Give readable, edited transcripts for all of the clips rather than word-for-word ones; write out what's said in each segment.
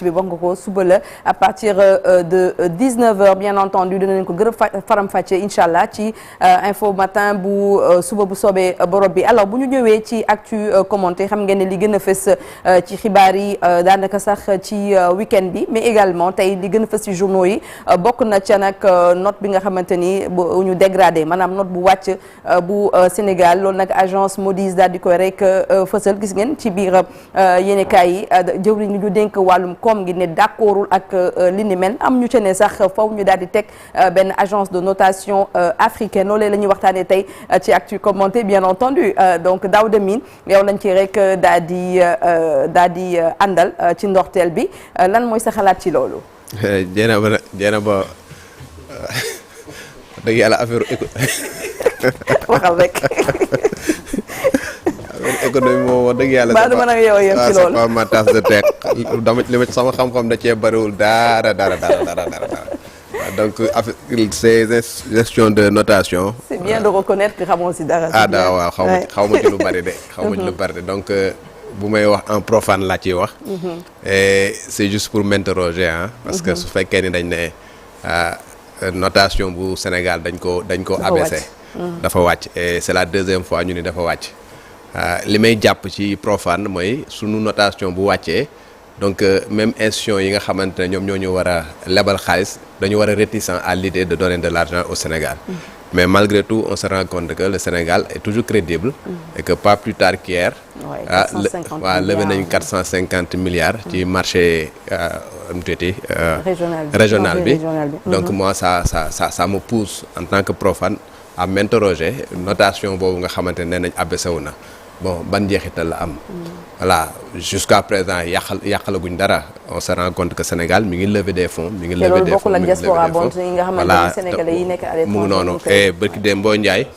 bi wax nga ko suba la à partir de 19h bien entendu dinañ ko gën a faram-fàcce incha allah ci info matin bu suba bu soobee borom bi. alors bu ñu ñëwee ci actu commenté xam ngeen ne li gën a fës ci xibaar yi daanaka sax ci week-end bi mais également tey li gën a fës ci journaux yi bokk na ca nag note bi nga xamante ni bu ñu dégradé maanaam note bu wàcc bu Sénégal loolu nag agence Moody's daal di koy rek fësal gis ngeen ci biir yéenekaay yi jëwriñ ñu dénk wàllum koom gi ne d'accordul ak li ni mel am ñu ca ne sax faw ñu daal di teg benn agence de notation africaine loolee la ñuy waxtaanee tey ci actu commenté bien entendu donc Daouda Mine yow lañ ci rek daal di àndal ci ndorteel bi lan mooy sa xalaat ci loolu. jéena ba dëgg yàlla affaire waxal rek. économie moom wax dëgg yàlla. baal ma nag yow yem ci loolu c'est pas ma tasse de thé dama li ma sama xam-xam da cee bariwul dara. donc c'est gestion de notation. c'est bien de reconnaître que xamoo si dara. waaw xaw ma ci lu bari de. xaw ma ci lu bari de donc bu may wax en profane laa ciy wax. et c'est juste pour m'interroger parce que su fekkee ni dañ ne notation bu Sénégal dañ ko abaissé. dafa wàcc et c'est la deuxième fois ñu ni dafa wàcc. li may jàpp ci profane mooy sunu notation bu wàccee donc même institutions yi nga xamante ne ñoom ñoo ñu war a lebal xaalis dañu war a réticent à l'idée de donner de l'argent au Sénégal. mais malgré tout on se rend compte que le Sénégal est toujours crédible. et que pas plus tard qu'hier. levé nañu 450 milliards. ci marché régional bi. donc moi ça me pousse en tant que profane à m'interroger notation boobu nga xamante ne nañ abaissé wu na. bon ban njeexital la am. voilà jusqu'à présent yàqalaguñ dara on se rend compte que Sénégal mi ngi lever des fonds. mi ngi lever des fonds voilà sénégalais yi nekk à l'étranger mu ngi noonu et barki Dembo Ndiaye.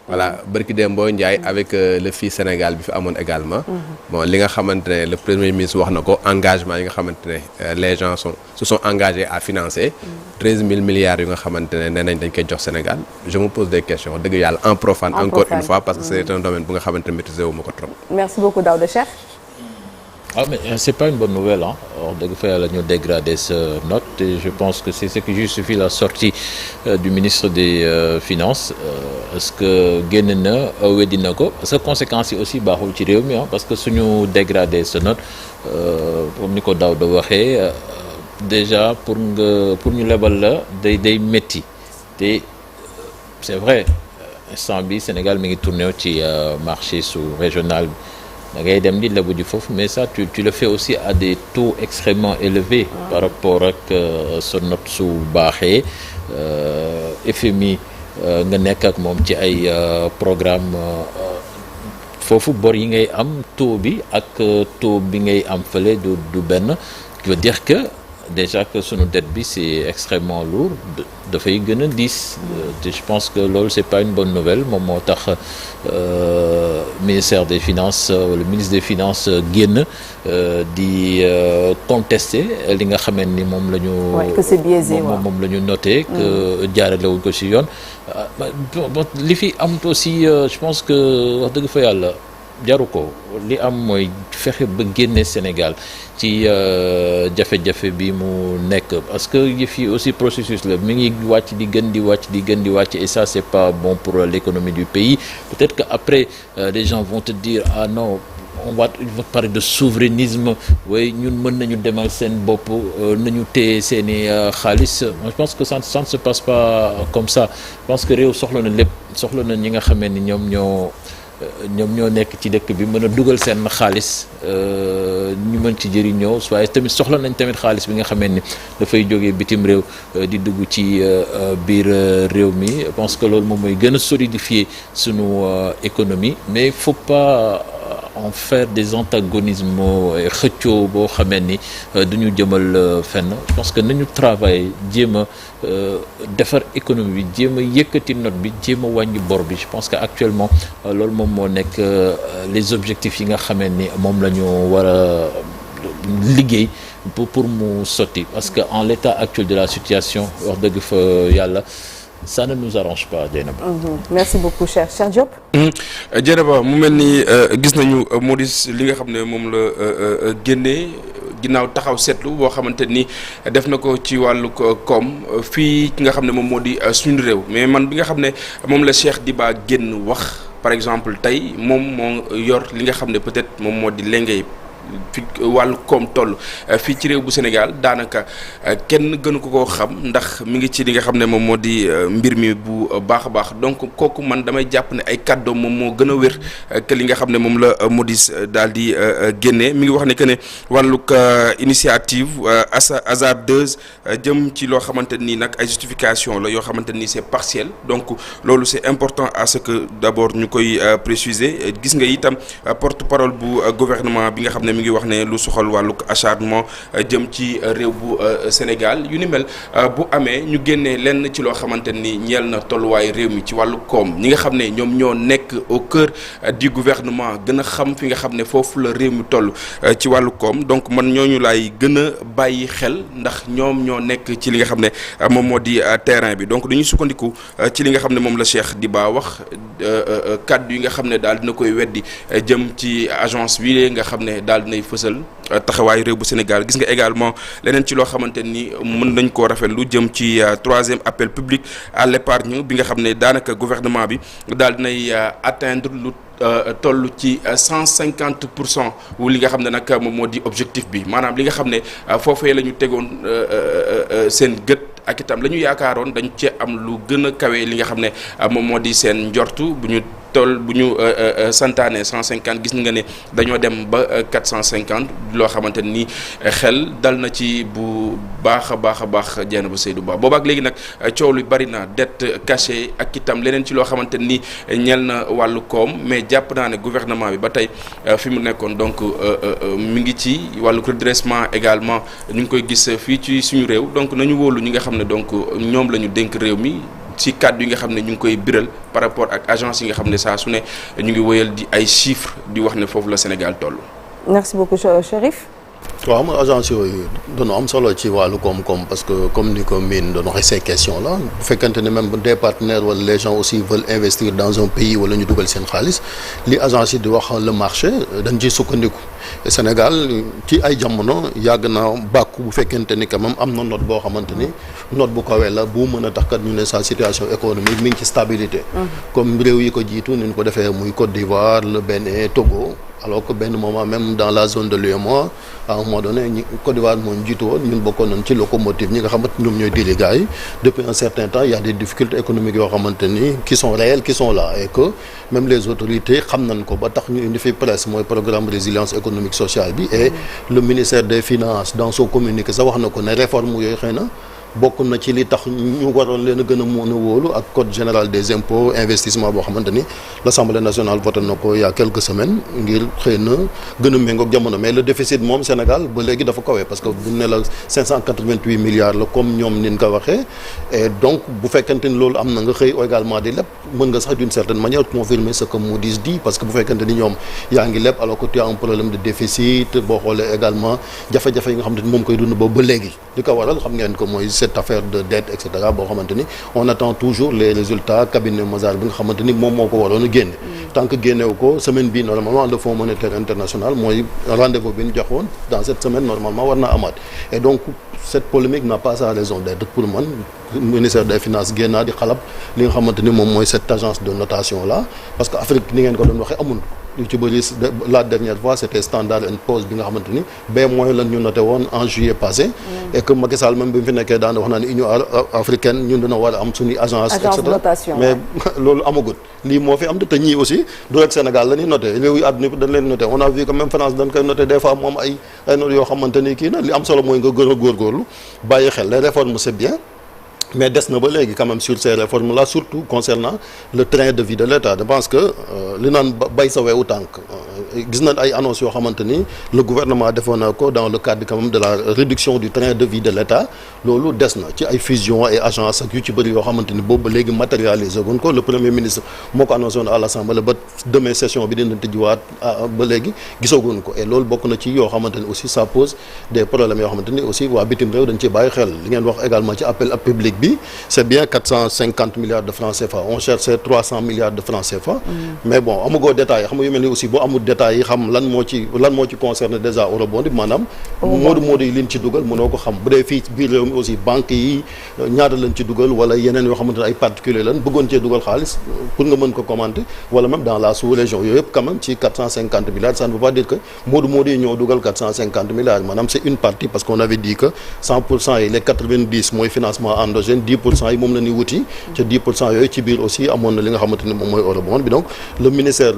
voilà barki Dembo Ndiaye avec le FII Sénégal bi fi amoon également. bon li nga xamante ne le premier ministre wax na ko engagement yi nga xamante ne les gens se sont engagés à financer. 13 000 milliards yu nga xamante ne nee nañ dañ koy jox Sénégal je me pose des questions dëgg yàlla en profane encore une fois parce que c'est un domaine bu nga xamante ne maîtriser wu ma ko trop. merci beaucoup Daouda Cheikh. mais c'est pas une bonne nouvelle wax dëgg fa yàlla ñu dégradé sa note et je pense que c'est ce qui justifie la sortie du ministre des finances est-ce que génn na weddi na ko parce que conséquences yi aussi baaxul ci réew mi parce que suñu dégradé sa note comme ni ko Daouda waxee déjà pour ñu lebal la day métti te c'est vrai instant bi Sénégal mi ngi tourné ci marché sous-régional da ngay dem di lebu ji foofu mais ça tu le fais aussi à des taux extrêmement élevés par rapport ak sa note su baaxee FMI nga nekk ak moom ci ay programme foofu bor yi ngay am taux bi ak taux bi ngay am fële du benn qui veut dire que déjà que sunu dette bi c'est extrêmement lourd dafay gën a diis te je pense que loolu c'est pas une bonne nouvelle moom moo tax ministère des finances le ministre des finances génn di contester li nga xamante ni moom la ñu que c'est biaisé moom la ñu noté que jaarale wuñ ko ci yoon li fi am aussi je pense que wax dëgg fa yàlla jaru ko li am mooy fexe ba génne Sénégal ci jafe-jafe bi mu nekk parce que yëf yi aussi processus la mi ngi wàcc di gën di wàcc et ça c'est pas bon pour l'économie du pays peut-être que après les gens vont te dire ah non on va parler de souverainisme waaye ñun mën nañu demal seen bopp nañu téye seeni xaalis je pense que ça ne se passe pas comme ça je pense que réew soxla na lépp soxla na ñi nga xamee ni ñoom ñoo nekk ci dëkk bi mën a dugal seen xaalis ñu mën ci jëriñoo waaye tamit soxla nañ tamit xaalis bi nga xamee ni dafay jógee bitim réew di dugg ci biir réew mi je pense que loolu moom mooy gën a solidifier sunu économie mais il faut pas en faire des antagonismes xëccoo boo xamee ni duñu jëmal fenn je pense que nañu travailler jéem a defar économie bi jéem a yëkkati note bi jéem a wàññi bor bi je pense que actuellement loolu moom moo nekk les objectifs yi nga xamee ni moom la ñu war a liggéey pour mu sotti parce que en l'état actuel de la situation wax dëgg fa yàlla ça ne nous arrange pas Dieynaba. merci beaucoup Cheikh Diop. Dieynaba mu mel ni gis nañu Moody's li nga xam ne moom la génnee ginnaaw taxaw seetlu boo xamante ni def na ko ci wàllu koom fii ki nga xam ne moom moo di suñu réew mais man bi nga xam ne moom la Cheikh Diba génn wax par exemple tey moom moo yor li nga xam ne peut-être moom moo di lengay fi wàllu koom toll fii ci réew bu Sénégal daanaka kenn gënu ko koo xam ndax mi ngi ci li nga xam ne moom moo di mbir mi bu baax a baax donc kooku man damay jàpp ne ay kàddoom moom moo gën a wér que li nga xam ne moom la Moody's daal di génnee mi ngi wax ne que ne wàllug initiative hasardeuse jëm ci loo xamante nii nag ay justification la yoo xamante nii c'est partiel donc loolu c'est important à ce que d'abord ñu koy préciser gis nga itam porte-parole bu gouvernement bi nga xam ne mi ngi wax ne lu soxal wàllug acharnement jëm ci réew bu Sénégal yu ni mel bu amee ñu génnee lenn ci loo xamante ni ñeel na tolluwaay réew mi ci wàllu koom ñi nga xam ne ñoom ñoo nekk au cœur du gouvernement gën a xam fi nga xam ne foofu la réew mi toll ci wàllu koom donc man ñooñu laay gën a bàyyi xel ndax ñoom ñoo nekk ci li nga xam ne moom moo di terrain bi donc dañuy sukkandiku ci li nga xam ne moom la Cheikh Diba wax kaddu yi nga xam ne daal dina koy weddi jëm ci agence bi nga xam ne daal dinay fësal taxawaayu réew bu Sénégal gis nga également leneen ci loo xamante ni mën nañ koo rafetlu jëm ci troisième appel public à l'épargne bi nga xam ne daanaka gouvernement bi daal dinay atteindre lu toll ci 150% wu li nga xam ne nag moom moo di objectif bi maanaam li nga xam ne foofee la ñu tegoon seen gët ak itam la ñu yaakaaroon dañ cee am lu gën a kawe li nga xam ne moom moo di seen njortu bu ñu santaane 150 gis nga ne dañoo dem ba 450 loo xamante ni xel dal na ci bu baax a baax jenn ba Seydou Ba boobaak léegi nag coow lu bari na dette cachée ak itam leneen ci loo xamante ni ñel na wàllu koom mais jàpp naa ne gouvernement bi ba tey fi mu nekkoon donc mi ngi ci wàllu redressement également ñu ngi koy gis fii ci suñu réew donc nañu wóolu ñi nga xam ne donc ñoom la ñu dénk réew mi ci kàddu yi nga xam ne ñu ngi koy biral par rapport ak agence yi nga xam ne saa su ne ñu ngi wëyal di ay chiffres di wax ne foofu la Sénégal toll. merci beaucoup Chérif. waaw am agence yooyu dañoo am solo ci wàllu koom-koom parce que comme ni ko miin doon waxee ces questions là bu fekkente ne même des partenaires wala les gens aussi veulent investir dans un pays wala ñu dugal seen xaalis li agence yi di wax le marché dañ ciy sukkandiku Sénégal ci ay jamono yàgg na bàkku bu fekkente ni quand même am na note boo xamante ni note bu kawee la bu mën a tax kat ñu ne sa situation économique mi ngi ci stabilité. comme réew yi ko jiitu ni ñu ko defee muy Côte d'Ivoire le Bénin Togo. alors que benn moment même dans la zone de l'UEMOA à un moment donné Côte d'Ivoire moo ñu jiitu woon ñun bokkoon nañ ci locomotive ñi nga xamante ñoom ñooy diri gars yi depuis un certain temps il y a des difficultés économiques yoo xamante ni qui sont réelles qui sont là et que même les autorités xam nañ ko ba tax ñu indi fi presse mooy programme résilience économique sociale bi et le ministère des finances dans son communiqué sax wax na ko ne réforme yooyu xëy na bokk na ci li tax ñu waroon leen a gën a mën a wóolu ak code général des impôts investissement boo xamante ni l'Assemblée nationale voté na ko il y a quelques semaines ngir xëy na gën a méngoog jamono mais le déficit moom Sénégal ba léegi dafa kawee parce que bu ne la 588 milliards la comme ñoom nin ko waxee et donc bu fekkente ni loolu am na nga xëy également di lépp mën nga sax d'une certaine manière confirmer ce que Moody's dit parce que bu fekkente ni ñoom yaa ngi lépp alors que tu as un problème de déficit boo xoolee également jafe-jafe yi nga xamante ni moom koy dund boobu ba léegi li ko waral xam ngeen ko mooy cette affaire de dette et cetera boo xamante ni on attend toujours les résultats cabinet Mozart bi nga xamante ni moom moo ko waroon a génne tant que génnewu ko semaine bii normalement le Fonds monétaire international mooy rendez-vous bi ñu joxoon dans cette semaine normalement war naa amaat et donc cette polémique n'a pas sa raison d'être pour man ministère des finances génnaa di xalab li nga xamante ni moom mooy cette agence de notation là parce que Afrique ni ngeen ko doon waxee amul lu ci bëri la dernière fois c'était Standard & Poor's bi nga xamante ni ba mooy lan ñu noté woon en juillet passé et que Macky Sall même bi mu fi nekkee daan wax naa ne Union africaine ñun dina war a am suñuy agence et cetera mais loolu amagut lii moo fi am te ñii aussi du rek Sénégal la ñuy noté réew yi àdduna bi dañ leen noté on a vu que même France dañ koy noté des fois moom ay notes yoo xamante ni kii na li am solo mooy nga gën a góorgóorlu bàyyi xel les réformes c'est bien mais des na ba léegi quand même sur ces réformes là surtout concernant le train de vie de l'État je pense que li naan bay sa weewu tànk gis nañ ay annonces yoo xamante ni le gouvernement defoon na ko dans le cadre quand même de la réduction du train de vie de l'État loolu des na ci ay fusion ay agence ak yu ci bëri yoo xamante ni boobu ba léegi matérialisé woon ko le premier ministre moo ko annoncé woon à l'Assemblée ba demain session bi dina tëjuwaat ba léegi gisaguñ ko et loolu bokk na ci yoo xamante ni aussi ça pose des problèmes yoo xamante ni aussi waa bitim réew dañ ci bàyyi xel li ngeen wax également ci appel public bi c'est bien 450 milliards de francs CFA on cherchait 300 milliards de francs CFA. mais bon amugoo détails xam nga yu mel ni aussi boo amul détails yi xam lan moo ci concerné déjà eurobond bi maanaam. moodu yi liñ ci dugal mënoo ko xam bu dee fii biir réew mi aussi banques yi ñaata lañ ci dugal wala yeneen yoo xamante ne ay particuliers lan bëggoon cee dugal xaalis pour nga mën ko commenter wala même dans la sous-région yooyu yëpp quand même ci 450 milliards ça ne veut pas dire que moodu yi ñoo dugal 450 milliards maanaam c'est une partie parce qu'on avait dit que 100% yi les 90 mooy financement endogène 10% yi moom la ñuy wuti ca 10% yooyu ci biir aussi amoon na li nga xamante ni moom mooy eurobond bi donc le ministère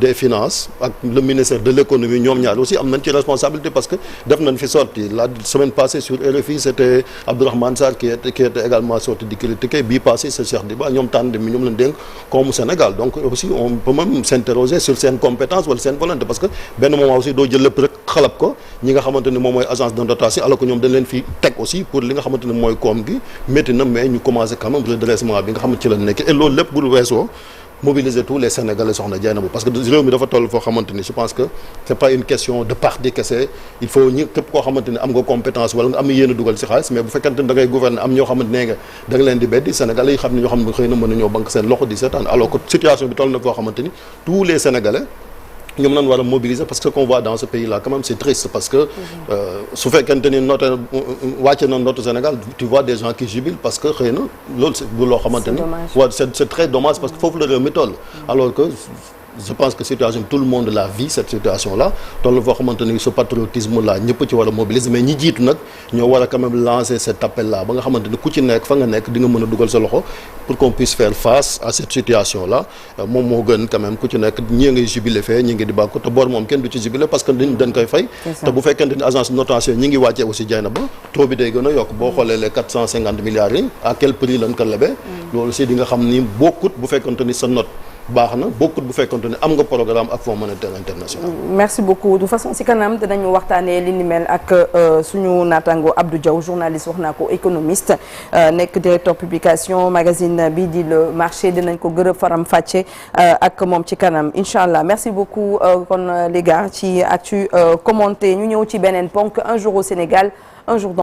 des finances ak le ministère de l'économie ñoom ñaar aussi am nañ ci responsabilité parce que def nañ fi sorti la semaine passée sur RFI c'était Abdourahmane Sarr qui était également sorti di critiquer bii passé c'est Cheikh Diba ñoom tànn mi ñoom lañ dénk comme Sénégal donc aussi on peut même s'interroger sur seen compétence wala seen volonté parce que benn moment aussi doo jël lépp rek xalab ko ñi nga xamante ni moom mooy agence de notation alors que ñoom dañ leen fi teg aussi pour li nga xamante ni mooy koom gi métti na mais ñu commencé quand même redressement bi nga xamante ci la nekk et loolu lépp bu weesoo mobiliser tous les Sénégalais soxna Dieynaba parce que réew mi dafa toll foo xamante ni je pense que c'est pas une question de parti kese il faut ñu képp koo xamante ni am nga compétence wala nga am yéen a dugal ci xaalis mais bu fekkente ni da ngay gouverner am ñoo xamante ne nga da nga leen di beddi Sénégalais yi xam ne ñoo xam ne xëy na mën nañoo banque seen loxo di seetaan alors que situation bi toll na foo xamante ni tous les Sénégalais ñoom lañ war a mobiliser parce que ce qu'on voit dans ce pays là quand même c'est triste parce que su fekkente ni note wàcce na note Sénégal tu vois des gens qui jubilent parce que xëy na loolu c'est bu loo xamante ni waaw c'est très dommage parce que foofu la réew mi toll alors que je pense que situation tout le monde la vit cette situation là toll foo xamante ni ce patriotisme là ñëpp ci war a mobiliser mais ñi jiitu nag ñoo war a quand même lancer cet appel là ba nga xamante ni ku ci nekk fa nga nekk di nga mën a dugal sa loxo pour qu'on puisse faire face à cette situation là moom moo gën quand même ku ci nekk ñii ngay jubilé fee ñi ngi di bàkku te boor moom kenn du ci jubilé parce que dañ koy fay te bu fekkente ni agence de notation ñi ngi wàccee aussi Dieynaba taux bi day gën a yokk boo xoolee les 450 milliards yi à quel prix lañ ko lebee loolu aussi di nga xam ni bokkut bu fekkente ni sa note baax na bokkut bu fekkonte ne am nga programme ak Fonds monétaire international. merci beaucoup de façon si kanam dinañu waxtaanee li ni mel ak suñu naataango Abdou Diaw journaliste wax naa ko économiste nekk directeur publication magazine bi di le marché dinañ ko gërëm faram fàcce ak moom ci kanam incha allah merci beaucoup kon les gars ci actu commenté ñu ñëw ci beneen ponk un jour au Sénégal un jour